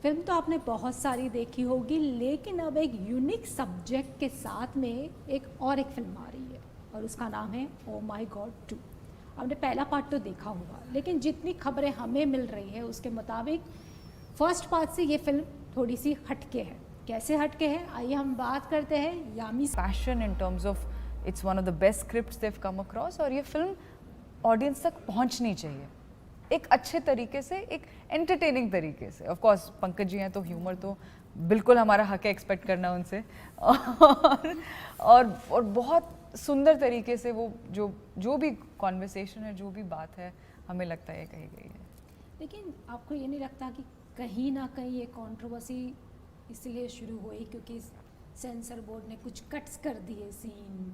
Film तो आपने बहुत सारी देखी होगी, लेकिन अब एक यूनिक सब्जेक्ट के साथ में एक फिल्म आ रही है और उसका नाम है ओ माई गॉड 2। आपने पहला पार्ट तो देखा होगा, लेकिन जितनी खबरें हमें मिल रही है उसके मुताबिक फर्स्ट पार्ट से ये फिल्म थोड़ी सी हटके है। कैसे हटके है, आइए हम बात करते हैं Yami passion in terms of it's one of the best scripts they've come across, और ये फिल्म ऑडियंस तक पहुंचनी चाहिए एक अच्छे तरीके से, एक एंटरटेनिंग तरीके से। ऑफ कोर्स पंकज जी हैं तो ह्यूमर तो बिल्कुल हमारा हक है एक्सपेक्ट करना उनसे, और बहुत सुंदर तरीके से वो जो भी कॉन्वर्सेशन है, जो भी बात है, हमें लगता है कही गई है। लेकिन आपको ये नहीं लगता कि कहीं ना कहीं ये कंट्रोवर्सी इसलिए शुरू हुई क्योंकि सेंसर बोर्ड ने कुछ कट्स कर दिए सीन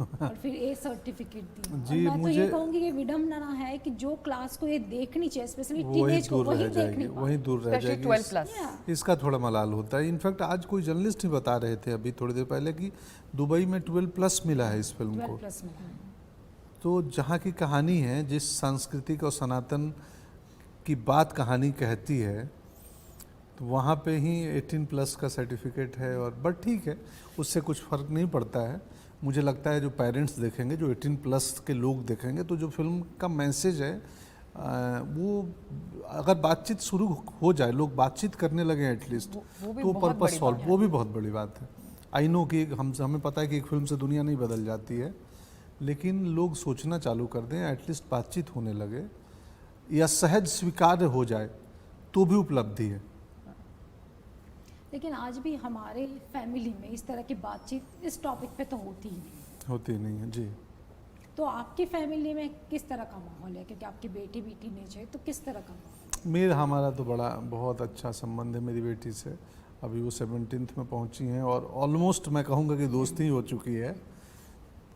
और फिर ए सर्टिफिकेट दी? जी, और मैं तो मुझे ये कहूँगी कि विडम्बना है कि जो क्लास को ये देखनी चाहिए, स्पेशली वही टीनेज को, दूर वही रह देख जाएगी, नहीं वही पाए। दूर रह स्पेशली जाएगी। 12+। इसका थोड़ा मलाल होता है। इनफैक्ट आज कोई जर्नलिस्ट ही बता रहे थे अभी थोड़ी देर पहले कि दुबई में 12+ मिला है इस फिल्म को। 12+ में तो जहाँ की कहानी है, जिस सांस्कृतिक और सनातन की बात कहानी कहती है, तो वहाँ पे ही 18+ का सर्टिफिकेट है। और बट ठीक है, उससे कुछ फ़र्क नहीं पड़ता है। मुझे लगता है जो पेरेंट्स देखेंगे, जो 18+ के लोग देखेंगे, तो जो फिल्म का मैसेज है वो अगर बातचीत शुरू हो जाए, लोग बातचीत करने लगे एटलीस्ट, तो पर्पस सॉल्व, वो भी बहुत बड़ी बात है। आई नो कि हमें पता है कि एक फिल्म से दुनिया नहीं बदल जाती है, लेकिन लोग सोचना चालू कर दें, एटलीस्ट बातचीत होने लगे या सहज स्वीकार्य हो जाए, तो भी उपलब्धि है। लेकिन आज भी हमारे फैमिली में इस तरह की बातचीत इस टॉपिक पे तो होती ही नहीं। होती नहीं है जी। तो आपकी फैमिली में किस तरह का माहौल है, क्योंकि आपकी बेटी भी टीनेज है, तो किस तरह का माहौल? हमारा तो बहुत अच्छा संबंध है मेरी बेटी से। अभी वो 17th में पहुंची हैं और ऑलमोस्ट मैं कहूँगा कि दोस्ती हो चुकी है।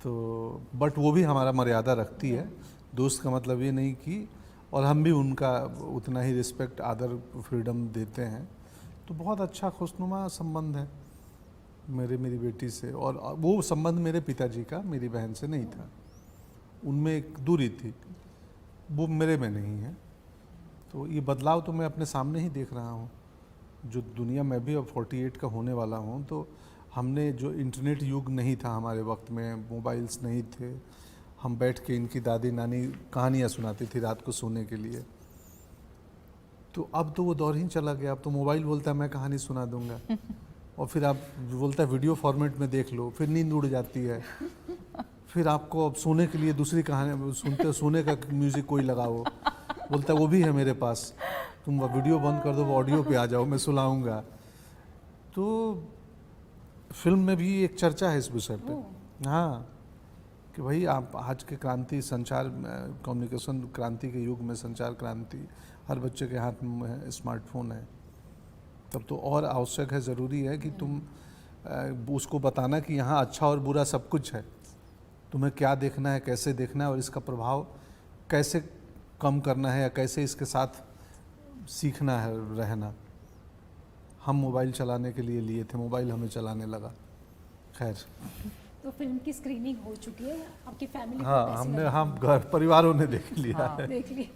तो बट वो भी हमारा मर्यादा रखती है। दोस्त का मतलब ये नहीं कि, और हम भी उनका उतना ही रिस्पेक्ट, आदर, फ्रीडम देते हैं। तो बहुत अच्छा खुशनुमा संबंध है मेरी बेटी से। और वो संबंध मेरे पिताजी का मेरी बहन से नहीं था, उनमें एक दूरी थी, वो मेरे में नहीं है। तो ये बदलाव तो मैं अपने सामने ही देख रहा हूँ। जो दुनिया में भी अब 48 का होने वाला हूँ, तो हमने जो इंटरनेट युग नहीं था हमारे वक्त में, मोबाइल्स नहीं थे, हम बैठ के इनकी दादी नानी कहानियाँ सुनाती थी रात को सोने के लिए। तो अब तो वो दौर ही चला गया। अब तो मोबाइल बोलता है मैं कहानी सुना दूंगा और फिर आप बोलता है वीडियो फॉर्मेट में देख लो, फिर नींद उड़ जाती है। फिर आपको अब सोने के लिए दूसरी कहानी सोने का म्यूज़िक कोई लगाओ, बोलता है वो भी है मेरे पास, तुम वीडियो बंद कर दो, वो ऑडियो पे आ जाओ, मैं सुनाऊंगा। तो फिल्म में भी एक चर्चा है इस विषय पे, हाँ, कि भाई आप आज के क्रांति, संचार, कम्युनिकेशन क्रांति के युग में, संचार क्रांति, हर बच्चे के हाथ में स्मार्टफोन है, तब तो और आवश्यक है, ज़रूरी है कि तुम उसको बताना कि यहाँ अच्छा और बुरा सब कुछ है, तुम्हें क्या देखना है, कैसे देखना है, और इसका प्रभाव कैसे कम करना है या कैसे इसके साथ सीखना है रहना। हम मोबाइल चलाने के लिए थे, मोबाइल हमें चलाने लगा। खैर, तो फिल्म की स्क्रीनिंग हो चुकी है आपकी फैमिली? हम घर परिवारों ने देख लिया है। देख ली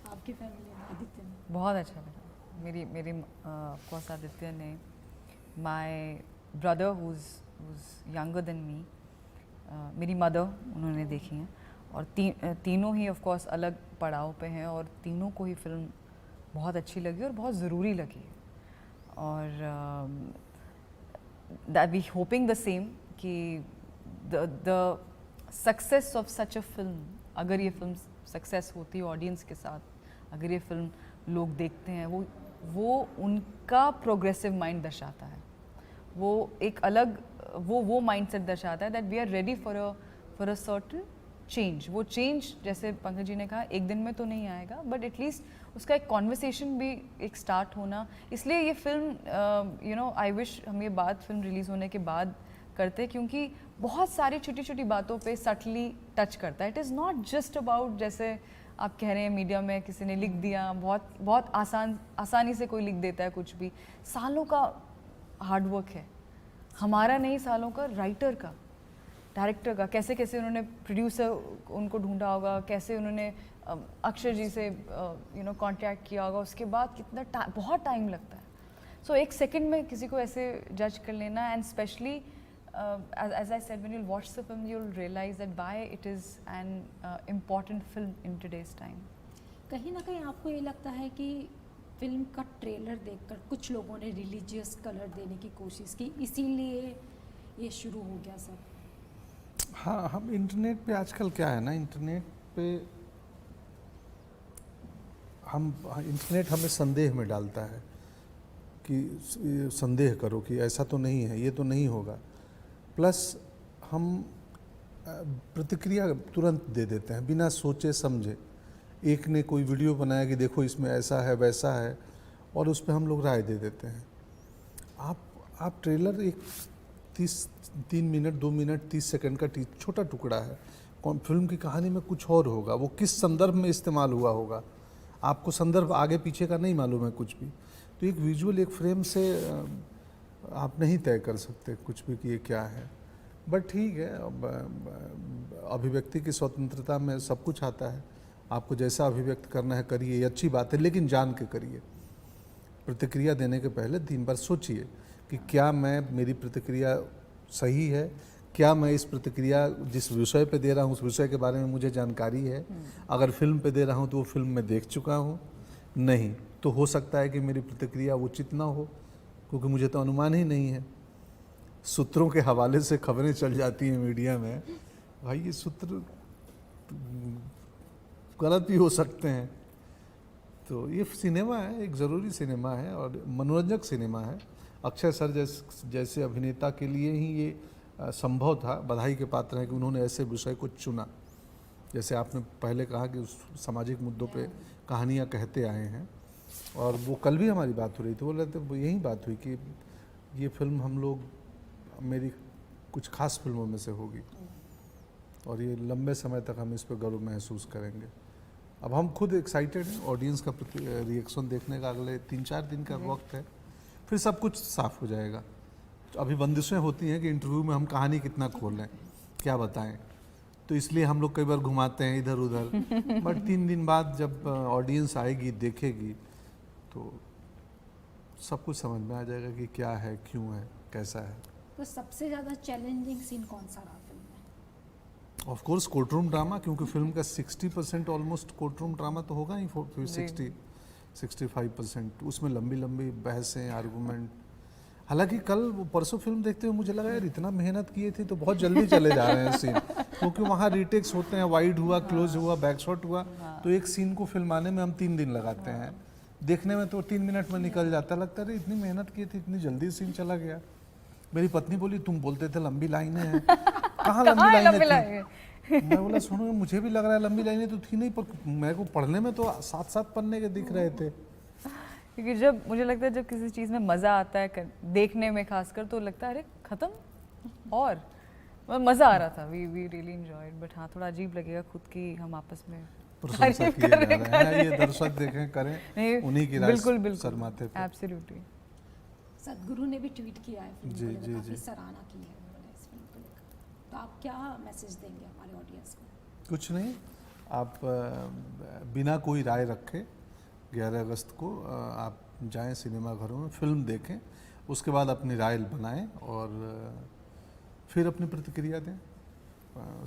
आपकी फैमिली में? आदित्य ने? बहुत अच्छा लगा। मेरी ऑफकोर्स आदित्य ने, my brother whose younger than me, मेरी मदर, उन्होंने देखी हैं, और तीनों ही ऑफ कोर्स अलग पड़ाव पे हैं, और तीनों को ही फिल्म बहुत अच्छी लगी और बहुत ज़रूरी लगी। और that we hoping the same कि the success of such a film, अगर ये फिल्म सक्सेस होती है ऑडियंस के साथ, अगर ये फिल्म लोग देखते हैं, वो उनका प्रोग्रेसिव माइंड दर्शाता है, वो एक अलग वो माइंडसेट दर्शाता है that we are ready for a certain change. वो चेंज, जैसे पंकज जी ने कहा, एक दिन में तो नहीं आएगा, बट एटलीस्ट उसका एक कॉन्वर्सेशन भी एक स्टार्ट होना। इसलिए ये फिल्म आई विश हम ये बात फिल्म रिलीज़ होने के बाद करते, क्योंकि बहुत सारी छोटी छोटी बातों पे सटली टच करता है। It is not just about, जैसे आप कह रहे हैं मीडिया में किसी ने लिख दिया, बहुत आसानी से कोई लिख देता है कुछ भी। सालों का हार्डवर्क है, हमारा नहीं, सालों का, राइटर का, डायरेक्टर का, कैसे कैसे उन्होंने प्रोड्यूसर उनको ढूंढा होगा, कैसे उन्होंने अक्षय जी से कांटेक्ट किया होगा, उसके बाद कितना बहुत टाइम लगता है. सो एक सेकंड में किसी को ऐसे जज कर लेना, and specially as I said, when you'll watch the film you'll realize that why it is an important film in today's time. कहीं ना कहीं आपको ये लगता है कि फिल्म का ट्रेलर देखकर कुछ लोगों ने रिलीजियस कलर देने की कोशिश की, इसीलिए ये शुरू हो गया सब? हाँ, हम इंटरनेट पे आजकल क्या है ना, इंटरनेट पे इंटरनेट हमें संदेह में डालता है कि संदेह करो कि ऐसा तो नहीं है, ये तो नहीं होगा, प्लस हम प्रतिक्रिया तुरंत दे देते हैं बिना सोचे समझे. एक ने कोई वीडियो बनाया कि देखो इसमें ऐसा है वैसा है, और उस पर हम लोग राय दे देते हैं. आप ट्रेलर एक 3 मिनट 2 मिनट 30 सेकंड का छोटा टुकड़ा है. फिल्म की कहानी में कुछ और होगा, वो किस संदर्भ में इस्तेमाल हुआ होगा, आपको संदर्भ आगे पीछे का नहीं मालूम है कुछ भी. तो एक विजुअल, एक फ्रेम से आप नहीं तय कर सकते कुछ भी कि ये क्या है. बट ठीक है, अभिव्यक्ति की स्वतंत्रता में सब कुछ आता है. आपको जैसा अभिव्यक्त करना है करिए, ये अच्छी बात है, लेकिन जान के करिए. प्रतिक्रिया देने के पहले 3 बार सोचिए कि क्या मेरी प्रतिक्रिया सही है, क्या मैं इस प्रतिक्रिया जिस विषय पे दे रहा हूँ उस विषय के बारे में मुझे जानकारी है. अगर फिल्म पे दे रहा हूँ तो वो फिल्म में देख चुका हूँ, नहीं तो हो सकता है कि मेरी प्रतिक्रिया उचित ना हो, क्योंकि मुझे तो अनुमान ही नहीं है. सूत्रों के हवाले से खबरें चल जाती हैं मीडिया में, भाई ये सूत्र गलत भी हो सकते हैं. तो ये सिनेमा है, एक ज़रूरी सिनेमा है और मनोरंजक सिनेमा है. अक्षय सर जैसे अभिनेता के लिए ही ये संभव था, बधाई के पात्र है कि उन्होंने ऐसे विषय को चुना. जैसे आपने पहले कहा कि उस सामाजिक मुद्दों पे कहानियाँ कहते आए हैं, और वो कल भी हमारी बात हो रही थी, बोल रहे थे यही बात हुई कि ये फिल्म हम लोग मेरी कुछ खास फिल्मों में से होगी और ये लंबे समय तक हम इस पर गर्व महसूस करेंगे. अब हम खुद एक्साइटेड हैं, ऑडियंस का रिएक्शन देखने का अगले 3-4 दिन का वक्त है, फिर सब कुछ साफ हो जाएगा. अभी बंदिशें होती हैं कि इंटरव्यू में हम कहानी कितना खोल लें, क्या बताएं, तो इसलिए हम लोग कई बार घुमाते हैं इधर उधर. बट 3 दिन बाद जब ऑडियंस आएगी देखेगी तो सब कुछ समझ में आ जाएगा कि क्या है, क्यों है, कैसा है. तो सबसे ज़्यादा चैलेंजिंग सीन कौन सा रहा फिल्म में? ऑफ कोर्स कोर्टरूम ड्रामा, क्योंकि फिल्म का 60% ऑलमोस्ट कोर्टरूम ड्रामा तो होगा ही. 65% उसमें लंबी लंबी बहसें, आर्गूमेंट. हालांकि कल परसों फिल्म देखते हुए मुझे लगा यार इतना मेहनत किए थे तो बहुत जल्दी चले जा रहे हैं सीन, क्योंकि वहाँ रीटेक्स होते हैं, वाइड हुआ, क्लोज हुआ, बैकशॉट हुआ, तो एक सीन को फिल्माने में हम 3 दिन लगाते हैं. देखने में तो 3 मिनट में निकल जाता, लगता है इतनी मेहनत की थी, इतनी जल्दी सीन चला गया. मेरी पत्नी बोली तुम बोलते थे लंबी लाइनें हैं, कहाँ लंबी लाइनें थी? मैं बोला सुनो मुझे भी लग रहा है लंबी लाइनें तो थी नहीं, पर मेरे को पढ़ने में तो 7-7 पन्ने के दिख रहे थे. क्योंकि जब मुझे लगता है जब किसी चीज़ में मज़ा आता है देखने में खासकर, तो लगता है अरे ख़त्म, और मज़ा आ रहा था. We really enjoyed. बट हाँ, थोड़ा अजीब लगेगा खुद की हम आपस में प्रशंसा किए जा रहे हैं. ये दर्शक देखें करें, उन्हीं की राय सर माथे पे. एब्सोल्युटली. सदगुरु ने भी ट्वीट किया है फिल्म जी, को लेकर, जी, काफी जी. सराहना की है उन्होंने इस फिल्म को लेकर. तो आप क्या मैसेज देंगे हमारे ऑडियंस को? कुछ नहीं, आप बिना कोई राय रखे 11 अगस्त को आप जाएं सिनेमा घरों में, फिल्म देखें, उसके बाद अपनी राय बनाएं और फिर अपनी प्रतिक्रिया दें.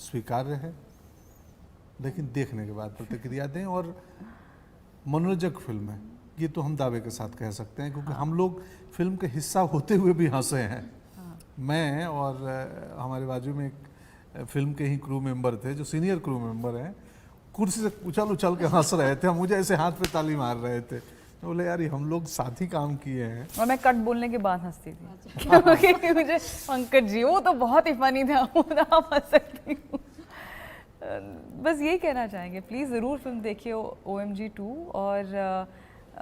स्वीकार्य है, लेकिन देखने के बाद प्रतिक्रिया दें. और मनोरंजक फिल्म है, ये तो हम दावे के साथ कह सकते हैं, क्योंकि हम लोग फिल्म के हिस्सा होते हुए भी हंसे हैं. मैं और हमारे बाजू में एक फिल्म के ही क्रू मेंबर थे जो सीनियर क्रू मेंबर हैं, कुर्सी से उछल उछल के हंस रहे थे, मुझे ऐसे हाथ पे ताली मार रहे थे. तो बोले यार हम लोग साथ ही काम किए हैं. और मैं कट बोलने के बाद हंसती थी क्योंकि मुझे पंकज जी वो तो बहुत ही फनी था, आप हंस सकती हूँ. बस यही कहना चाहेंगे, प्लीज़ ज़रूर फिल्म देखिए OMG 2, और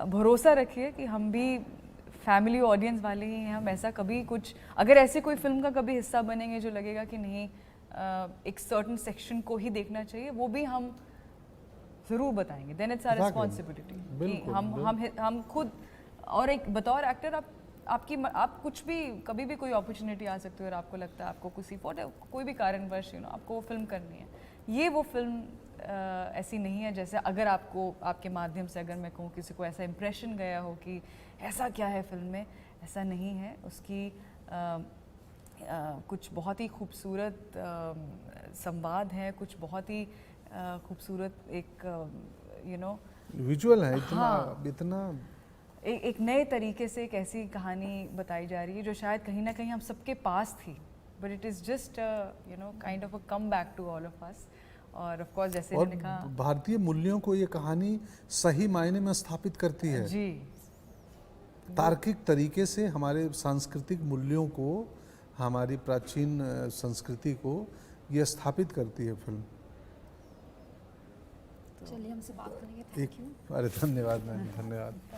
भरोसा रखिए कि हम भी फैमिली ऑडियंस वाले ही हैं. हम ऐसा कभी कुछ, अगर ऐसे कोई फिल्म का कभी हिस्सा बनेंगे जो लगेगा कि नहीं एक सर्टन सेक्शन को ही देखना चाहिए, वो भी हम ज़रूर बताएंगे. देन इट्स आवर रिस्पॉन्सिबिलिटी कि हम खुद, और एक बतौर एक्टर आप कुछ भी, कभी भी कोई अपॉर्चुनिटी आ सकती है और आपको लगता है आपको किसी कोई भी कारणवश आपको वो फिल्म करनी है, ये वो फिल्म ऐसी नहीं है जैसे अगर आपको आपके माध्यम से अगर मैं कहूँ किसी को ऐसा इम्प्रेशन गया हो कि ऐसा क्या है फिल्म में, ऐसा नहीं है। उसकी कुछ बहुत ही खूबसूरत संवाद हैं, कुछ बहुत ही खूबसूरत एक विजुअल है इतना हाँ। इतना एक नए तरीके से एक ऐसी कहानी बताई जा रही है जो शायद कहीं ना कहीं हम सबके पास थी, but it is just kind of a come back to all of us. और ऑफ कोर्स जैसे और मैंने कहा भारतीय मूल्यों को ये कहानी सही मायने में स्थापित करती है। जी, तार्किक तरीके से हमारे सांस्कृतिक मूल्यों को, हमारी प्राचीन संस्कृति को ये स्थापित करती है फिल्म। चलिए हमसे बात करेंगे। Thank you. अरे धन्यवाद मैम, धन्यवाद।